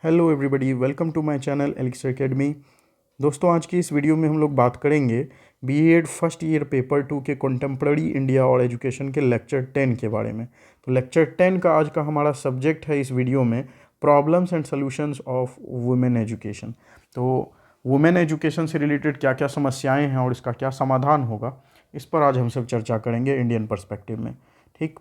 Hello everybody, welcome to my channel elixir academy. दोस्तों, आज की इस वीडियो में हम लोग बात करेंगे बीएड फर्स्ट ईयर पेपर 2 के कंटेम्प्रेरी इंडिया और एजुकेशन के लेक्चर 10 के बारे में। तो लेक्चर 10 का आज का हमारा सब्जेक्ट है इस वीडियो में problems and solutions of women education. तो वुमेन एजुकेशन से रिलेटेड क्या क्या समस्याएं हैं और इसका क्या समाधान होगा, इस पर आज हम सब चर्चा करेंगे इंडियन पर्सपेक्टिव में। ठीक,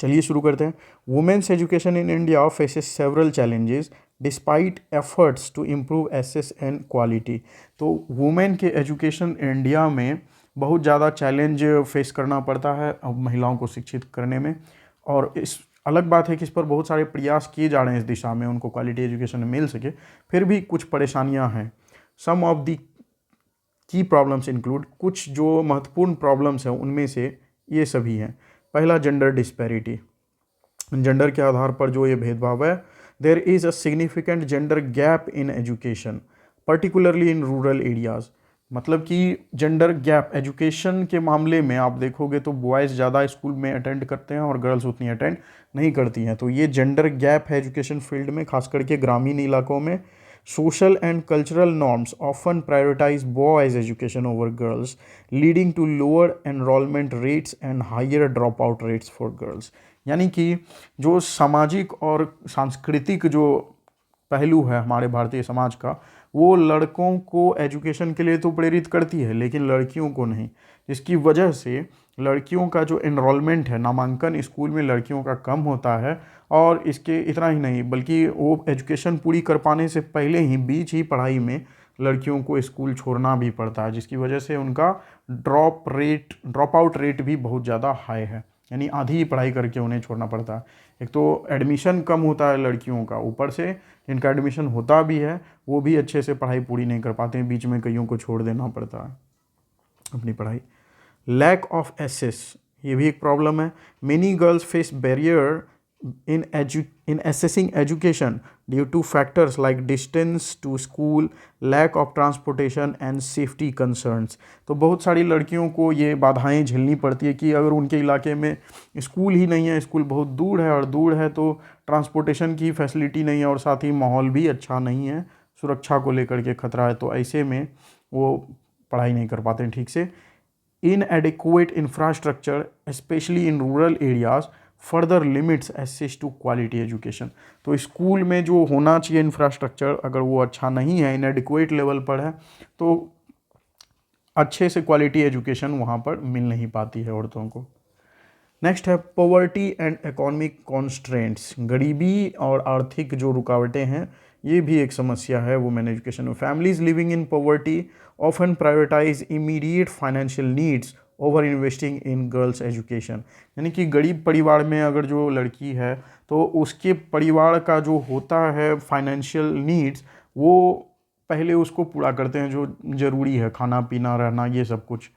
चलिए शुरू करते हैं। Women's education in India faces several challenges despite efforts to improve access and quality. तो वुमेन के एजुकेशन इंडिया में बहुत ज़्यादा चैलेंज फेस करना पड़ता है अब महिलाओं को शिक्षित करने में, और इस अलग बात है कि इस पर बहुत सारे प्रयास किए जा रहे हैं इस दिशा में उनको क्वालिटी एजुकेशन मिल सके, फिर भी कुछ परेशानियां हैं। सम ऑफ दी की प्रॉब्लम्स इंक्लूड, कुछ जो महत्वपूर्ण प्रॉब्लम्स हैं उनमें से ये सभी हैं। पहला, जेंडर डिस्पैरिटी। जेंडर के आधार पर जो ये भेदभाव है, there is a significant gender gap in education particularly in rural areas. मतलब कि जेंडर गैप एजुकेशन के मामले में आप देखोगे तो बॉयज़ ज़्यादा स्कूल में अटेंड करते हैं और गर्ल्स उतनी अटेंड नहीं करती हैं। तो ये जेंडर गैप है एजुकेशन फील्ड में, खास करके ग्रामीण इलाकों में। Social and cultural norms often prioritize boys' education over girls, leading to lower enrollment rates and higher dropout rates for girls। यानी कि जो सामाजिक और सांस्कृतिक जो पहलू है हमारे भारतीय समाज का, वो लड़कों को एजुकेशन के लिए तो प्रेरित करती है लेकिन लड़कियों को नहीं, जिसकी वजह से लड़कियों का जो एनरोलमेंट है, नामांकन स्कूल में लड़कियों का कम होता है। और इसके इतना ही नहीं बल्कि वो एजुकेशन पूरी कर पाने से पहले ही बीच ही पढ़ाई में लड़कियों को स्कूल छोड़ना भी पड़ता है, जिसकी वजह से उनका ड्रॉप आउट रेट भी बहुत ज़्यादा हाई है। यानी आधी ही पढ़ाई करके उन्हें छोड़ना पड़ता है। एक तो एडमिशन कम होता है लड़कियों का, ऊपर से जिनका एडमिशन होता भी है वो भी अच्छे से पढ़ाई पूरी नहीं कर पाते हैं, बीच में कईयों को छोड़ देना पड़ता है अपनी पढ़ाई। लैक ऑफ एसेस, ये भी एक प्रॉब्लम है। Many girls face barrier in assessing education due to factors like distance to school, lack of transportation and safety concerns। तो बहुत सारी लड़कियों को ये बाधाएं झेलनी पड़ती है कि अगर उनके इलाके में स्कूल ही नहीं है, स्कूल बहुत दूर है और दूर है तो ट्रांसपोर्टेशन की फैसिलिटी नहीं है और साथ ही माहौल भी अच्छा नहीं है, सुरक्षा को लेकर के खतरा है, तो ऐसे में वो पढ़ाई नहीं कर पाते हैं ठीक से। inadequate infrastructure especially in rural areas further limits access to quality education। तो स्कूल में जो होना चाहिए इंफ्रास्ट्रक्चर अगर वो अच्छा नहीं है, inadequate लेवल पर है, तो अच्छे से क्वालिटी एजुकेशन वहाँ पर मिल नहीं पाती है औरतों को। नेक्स्ट है पॉवर्टी एंड इकोनॉमिक कॉन्स्ट्रेंट्स। गरीबी और आर्थिक जो रुकावटें हैं ये भी एक समस्या है वुमेन एजुकेशन में। Families living in poverty often prioritise immediate financial needs over investing in girls education. यानी कि गरीब परिवार में अगर जो लड़की है तो उसके परिवार का जो होता है फाइनेंशियल नीड्स, वो पहले उसको पूरा करते हैं जो ज़रूरी है, खाना पीना रहना ये सब कुछ,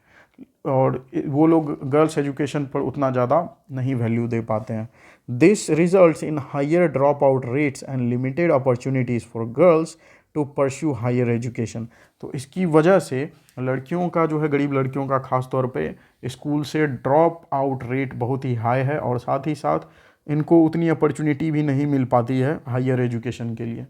और वो लोग गर्ल्स एजुकेशन पर उतना ज़्यादा नहीं वैल्यू दे पाते हैं। This results in higher drop out rates and limited opportunities for girls to pursue higher education. तो इसकी वजह से लड़कियों का जो है, गरीब लड़कियों का खास तौर पे स्कूल से ड्रॉप आउट रेट बहुत ही हाई है और साथ ही साथ इनको उतनी अपॉर्चुनिटी भी नहीं मिल पाती है हायर एजुकेशन के लिए।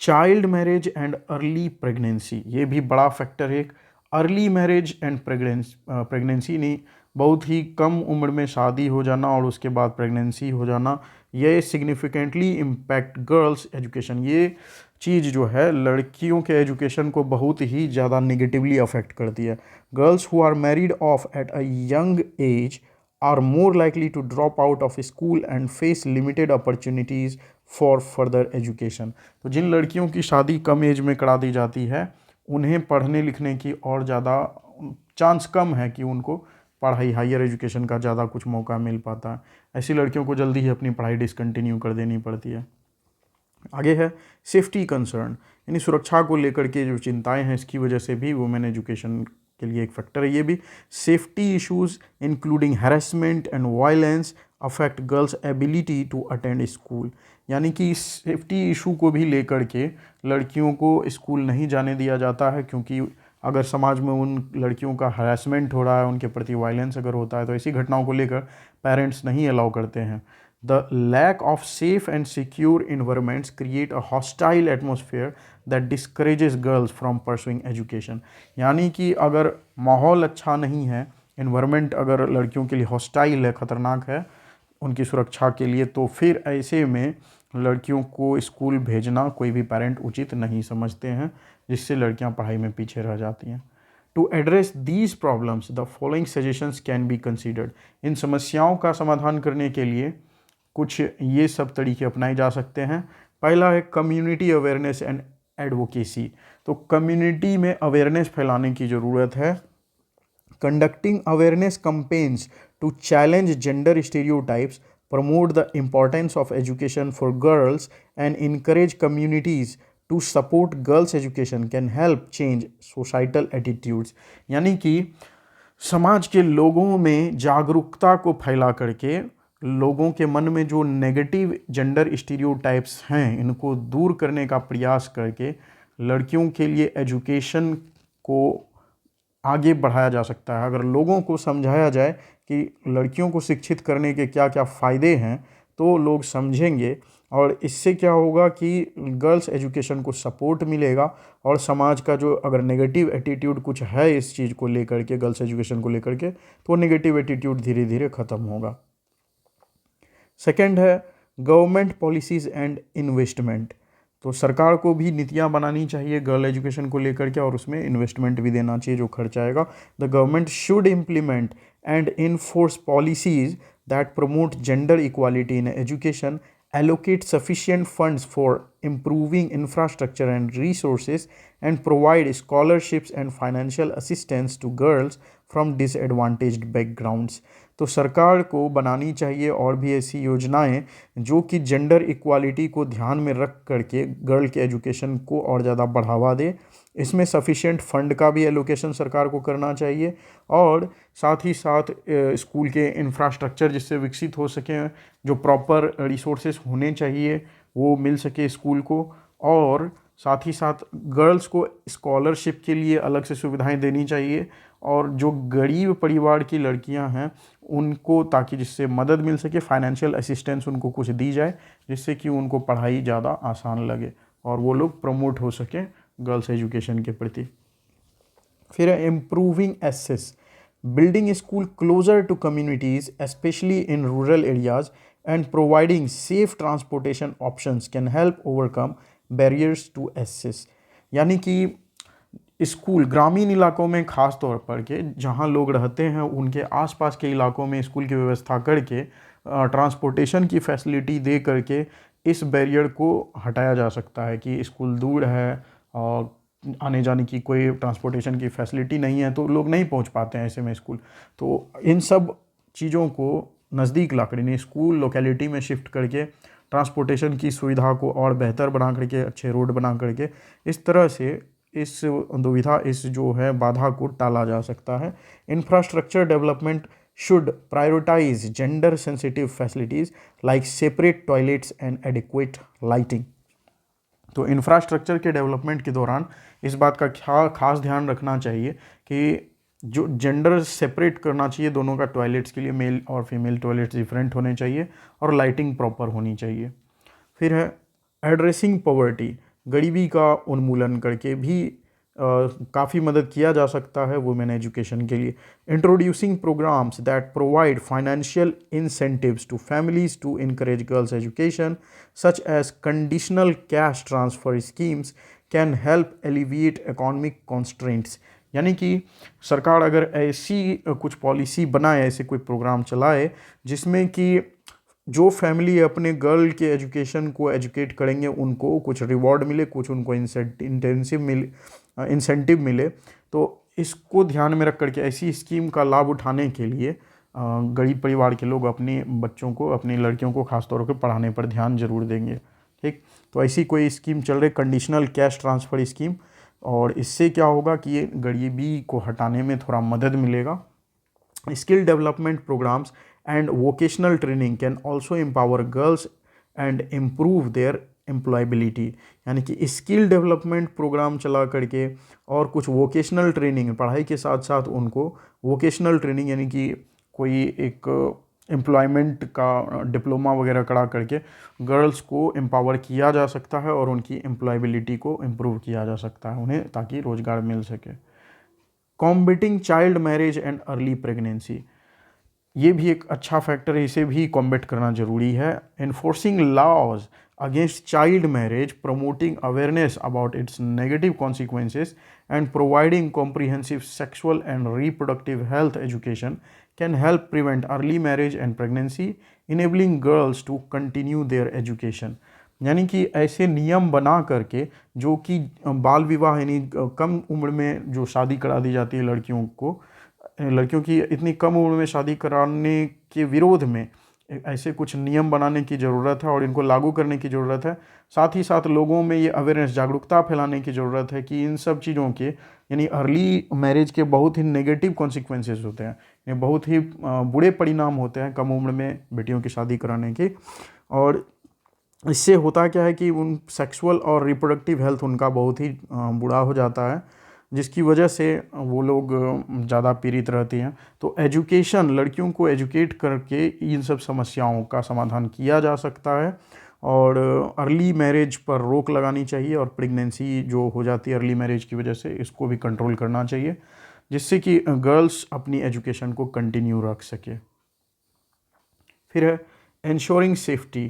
Child marriage and early pregnancy, ये भी बड़ा फैक्टर है। अर्ली मैरिज एंड प्रेगनेंसी नहीं, बहुत ही कम उम्र में शादी हो जाना और उसके बाद प्रेगनेंसी हो जाना, ये सिग्निफिकेंटली इम्पैक्ट गर्ल्स एजुकेशन। ये चीज़ जो है लड़कियों के एजुकेशन को बहुत ही ज़्यादा निगेटिवली अफेक्ट करती है। Girls who are married off at a young age are more likely to drop out of school and face limited opportunities for further education। तो जिन लड़कियों की शादी कम एज में करा दी जाती है उन्हें पढ़ने लिखने की और ज़्यादा चांस कम है कि उनको पढ़ाई हायर एजुकेशन का ज़्यादा कुछ मौका मिल पाता है। ऐसी लड़कियों को जल्दी ही अपनी पढ़ाई डिसकंटिन्यू कर देनी पड़ती है। आगे है सेफ्टी कंसर्न, यानी सुरक्षा को लेकर के जो चिंताएं हैं, इसकी वजह से भी वुमेन एजुकेशन के लिए एक फैक्टर है ये भी। Safety issues including harassment and violence affect girls ability to attend school. यानी कि सेफ्टी इशू को भी लेकर के लड़कियों को स्कूल नहीं जाने दिया जाता है, क्योंकि अगर समाज में उन लड़कियों का हरासमेंट हो रहा है, उनके प्रति वायलेंस अगर होता है, तो ऐसी घटनाओं को लेकर पेरेंट्स नहीं अलाउ करते हैं। The lack of safe and secure environments create a hostile atmosphere that discourages girls from pursuing education. यानी कि अगर माहौल अच्छा नहीं है, इन्वायरमेंट अगर लड़कियों के लिए हॉस्टाइल है, ख़तरनाक है उनकी सुरक्षा के लिए, तो फिर ऐसे में लड़कियों को स्कूल भेजना कोई भी पेरेंट उचित नहीं समझते हैं, जिससे लड़कियां पढ़ाई में पीछे रह जाती हैं। To address these problems the following suggestions can be considered. इन समस्याओं का समाधान करने के लिए कुछ ये सब तरीके अपनाए जा सकते हैं। पहला है कम्युनिटी अवेयरनेस एंड एडवोकेसी। तो कम्युनिटी में अवेयरनेस फैलाने की ज़रूरत है। Conducting awareness campaigns to challenge gender stereotypes, promote the importance of education for girls, and encourage communities to support girls' education can help change societal attitudes। यानी कि समाज के लोगों में जागरूकता को फैला करके लोगों के मन में जो नेगेटिव जेंडर स्टीरियोटाइप्स हैं इनको दूर करने का प्रयास करके लड़कियों के लिए एजुकेशन को आगे बढ़ाया जा सकता है। अगर लोगों को समझाया जाए कि लड़कियों को शिक्षित करने के क्या क्या फ़ायदे हैं तो लोग समझेंगे, और इससे क्या होगा कि गर्ल्स एजुकेशन को सपोर्ट मिलेगा, और समाज का जो अगर नेगेटिव एटीट्यूड कुछ है इस चीज़ को लेकर के, गर्ल्स एजुकेशन को लेकर के, तो नेगेटिव एटीट्यूड धीरे धीरे ख़त्म होगा। सेकेंड है गवर्नमेंट पॉलिसीज़ एंड इन्वेस्टमेंट। तो सरकार को भी नीतियाँ बनानी चाहिए गर्ल एजुकेशन को लेकर के, और उसमें इन्वेस्टमेंट भी देना चाहिए जो खर्च आएगा। The government should implement and enforce policies that promote gender equality in education, allocate sufficient funds for improving infrastructure and resources, and provide scholarships and financial assistance to girls from disadvantaged backgrounds। तो सरकार को बनानी चाहिए और भी ऐसी योजनाएं जो कि जेंडर इक्वालिटी को ध्यान में रख करके गर्ल के एजुकेशन को और ज़्यादा बढ़ावा दे। इसमें सफिशिएंट फंड का भी एलोकेशन सरकार को करना चाहिए, और साथ ही साथ स्कूल के इंफ्रास्ट्रक्चर जिससे विकसित हो सके, जो प्रॉपर रिसोर्सेज होने चाहिए वो मिल सके स्कूल को, और साथ ही साथ गर्ल्स को स्कॉलरशिप के लिए अलग से सुविधाएं देनी चाहिए, और जो गरीब परिवार की लड़कियां हैं उनको ताकि जिससे मदद मिल सके, फाइनेंशियल असिस्टेंस उनको कुछ दी जाए जिससे कि उनको पढ़ाई ज़्यादा आसान लगे और वो लोग प्रमोट हो सकें गर्ल्स एजुकेशन के प्रति। फिर है improving access, building school closer to communities specially in rural areas and providing safe transportation options can help overcome barriers to access. यानी कि स्कूल ग्रामीण इलाकों में ख़ास तौर पर के जहाँ लोग रहते हैं उनके आसपास के इलाकों में स्कूल की व्यवस्था करके ट्रांसपोर्टेशन की फैसिलिटी दे करके इस बैरियर को हटाया जा सकता है कि स्कूल दूर है और आने जाने की कोई ट्रांसपोर्टेशन की फैसिलिटी नहीं है तो लोग नहीं पहुंच पाते हैं ऐसे में स्कूल। तो इन सब चीज़ों को नज़दीक ला कर स्कूल लोकेलिटी में शिफ्ट करके ट्रांसपोर्टेशन की सुविधा को और बेहतर बना करके, अच्छे रोड बना करके, इस तरह से इस दुविधा, इस जो है बाधा को टाला जा सकता है। Infrastructure development should prioritize gender sensitive facilities like separate toilets and adequate lighting। तो इंफ्रास्ट्रक्चर के डेवलपमेंट के दौरान इस बात का खास ध्यान रखना चाहिए कि जो जेंडर सेपरेट करना चाहिए दोनों का, टॉयलेट्स के लिए मेल और फीमेल टॉयलेट्स डिफरेंट होने चाहिए और लाइटिंग प्रॉपर होनी चाहिए। फिर है एड्रेसिंग पॉवर्टी, गरीबी का उन्मूलन करके भी काफ़ी मदद किया जा सकता है वुमेन एजुकेशन के लिए। Introducing programs that provide financial incentives to families to encourage girls education such as conditional cash transfer schemes can help alleviate economic constraints. यानी कि सरकार अगर ऐसी कुछ पॉलिसी बनाए, ऐसे कोई प्रोग्राम चलाए जिसमें कि जो फैमिली अपने गर्ल के एजुकेशन को एजुकेट करेंगे उनको कुछ रिवॉर्ड मिले, कुछ उनको इंसेंटिव मिले, तो इसको ध्यान में रख करके ऐसी स्कीम का लाभ उठाने के लिए गरीब परिवार के लोग अपने बच्चों को, अपनी लड़कियों को खासतौर पर पढ़ाने पर ध्यान जरूर देंगे। ठीक, तो ऐसी कोई स्कीम चल रही, कंडीशनल कैश ट्रांसफ़र स्कीम, और इससे क्या होगा कि ये गरीबी को हटाने में थोड़ा मदद मिलेगा। Skill development programs and vocational training can also empower girls and improve their employability। यानी कि स्किल डेवलपमेंट प्रोग्राम चला करके और कुछ वोकेशनल ट्रेनिंग, पढ़ाई के साथ साथ उनको वोकेशनल ट्रेनिंग यानी कि कोई एक एम्प्लॉयमेंट का डिप्लोमा वगैरह करा करके गर्ल्स को एम्पावर किया जा सकता है और उनकी एम्प्लॉयबिलिटी को इम्प्रूव किया जा सकता है उन्हें, ताकि रोज़गार मिल सके। Combating child marriage and early pregnancy, ये भी एक अच्छा फैक्टर है, इसे भी कॉम्बेट करना जरूरी है। Enforcing laws against child marriage, promoting awareness about its negative consequences and providing comprehensive sexual and reproductive health education can help prevent early marriage and pregnancy, enabling girls to continue their education. यानी कि ऐसे नियम बना करके जो कि बाल विवाह यानी कम उम्र में जो शादी करा दी जाती है लड़कियों की इतनी कम उम्र में शादी कराने के विरोध में ऐसे कुछ नियम बनाने की ज़रूरत है और इनको लागू करने की ज़रूरत है। साथ ही साथ लोगों में ये अवेयरनेस, जागरूकता फैलाने की ज़रूरत है कि इन सब चीज़ों के यानी अर्ली मैरिज के बहुत ही नेगेटिव कॉन्सिक्वेंसेस होते हैं, ये बहुत ही बुरे परिणाम होते हैं कम उम्र में बेटियों की शादी कराने के। और इससे होता क्या है कि उन सेक्सुअल और रिप्रोडक्टिव हेल्थ उनका बहुत ही बुरा हो जाता है, जिसकी वजह से वो लोग ज़्यादा पीड़ित रहती हैं। तो एजुकेशन, लड़कियों को एजुकेट करके इन सब समस्याओं का समाधान किया जा सकता है और अर्ली मैरिज पर रोक लगानी चाहिए और प्रेगनेंसी जो हो जाती है अर्ली मैरिज की वजह से, इसको भी कंट्रोल करना चाहिए, जिससे कि गर्ल्स अपनी एजुकेशन को कंटिन्यू रख सके। फिर है ensuring safety,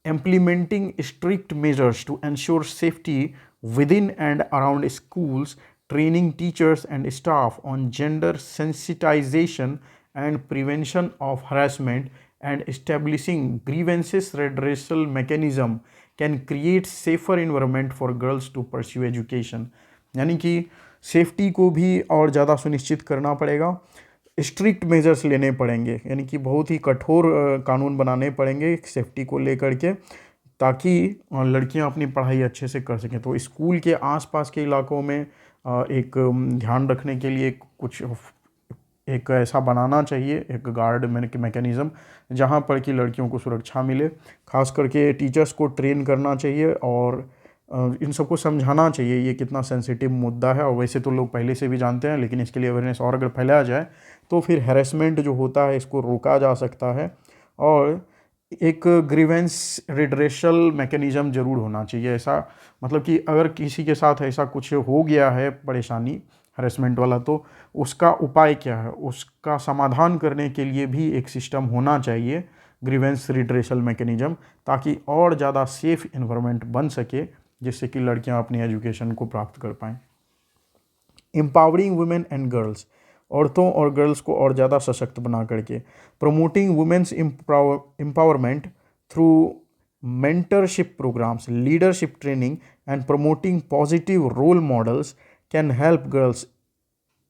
implementing strict measures to ensure safety within and around schools, training teachers and staff on gender sensitization and prevention of harassment, and establishing grievances redressal mechanism can create safer environment for girls to pursue education। यानी कि safety को भी और ज़्यादा सुनिश्चित करना पड़ेगा, strict measures लेने पड़ेंगे, यानी कि बहुत ही कठोर कानून बनाने पड़ेंगे सेफ्टी को लेकर के, ताकि लड़कियां अपनी पढ़ाई अच्छे से कर सकें। तो स्कूल के आसपास के इलाकों में एक ध्यान रखने के लिए कुछ एक ऐसा बनाना चाहिए, एक गार्ड मैकेनिज़्म जहां पर कि लड़कियों को सुरक्षा मिले। खास करके टीचर्स को ट्रेन करना चाहिए और इन सबको समझाना चाहिए ये कितना सेंसिटिव मुद्दा है। और वैसे तो लोग पहले से भी जानते हैं, लेकिन इसके लिए अवेयरनेस और अगर फैलाया जाए तो फिर हैरेसमेंट जो होता है इसको रोका जा सकता है। और एक ग्रीवेंस रिड्रेशल मैकेनिज़्म ज़रूर होना चाहिए, ऐसा मतलब कि अगर किसी के साथ ऐसा कुछ हो गया है परेशानी हैरेसमेंट वाला, तो उसका उपाय क्या है, उसका समाधान करने के लिए भी एक सिस्टम होना चाहिए, ग्रीवेंस रिड्रेशल मैकेनिज़्म, ताकि और ज़्यादा सेफ इन्वायरमेंट बन सके जिससे कि लड़कियां अपनी एजुकेशन को प्राप्त कर पाएँ। एम्पावरिंग वुमेन एंड गर्ल्स, औरतों और गर्ल्स को और ज़्यादा सशक्त बना करके। Promoting women's empowerment through mentorship programs, leadership training and promoting positive role models can help girls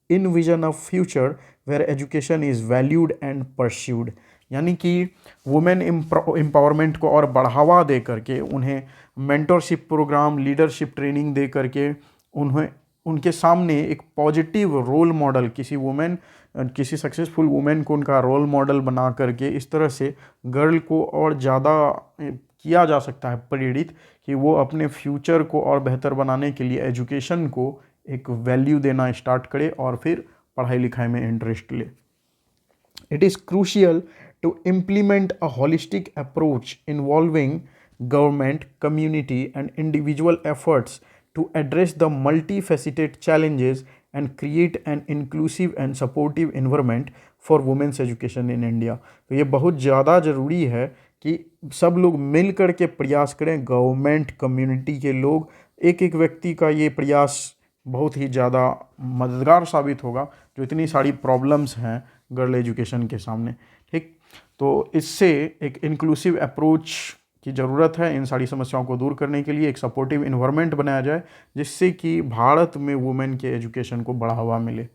envision a future where education is valued and pursued। यानी कि वुमेन एम्पावरमेंट को और बढ़ावा दे करके, उन्हें मेंटरशिप प्रोग्राम, लीडरशिप ट्रेनिंग दे करके उन्हें उनके सामने एक पॉजिटिव रोल मॉडल, किसी सक्सेसफुल वुमेन को उनका रोल मॉडल बना करके इस तरह से गर्ल को और ज़्यादा किया जा सकता है प्रेरित कि वो अपने फ्यूचर को और बेहतर बनाने के लिए एजुकेशन को एक वैल्यू देना स्टार्ट करे और फिर पढ़ाई लिखाई में इंटरेस्ट ले। It is crucial to implement a holistic approach involving government, community and individual efforts to address the multifaceted challenges and create an inclusive and supportive environment for women's education in India. तो ये बहुत ज़्यादा ज़रूरी है कि सब लोग मिल कर के प्रयास करें, गवर्नमेंट, कम्युनिटी के लोग, एक एक व्यक्ति का ये प्रयास बहुत ही ज़्यादा मददगार साबित होगा, जो इतनी सारी प्रॉब्लम्स हैं गर्ल एजुकेशन के सामने। ठीक, तो इससे एक इंक्लूसिव अप्रोच की ज़रूरत है इन सारी समस्याओं को दूर करने के लिए। एक सपोर्टिव इन्वायरमेंट बनाया जाए जिससे कि भारत में वुमेन के एजुकेशन को बढ़ावा मिले।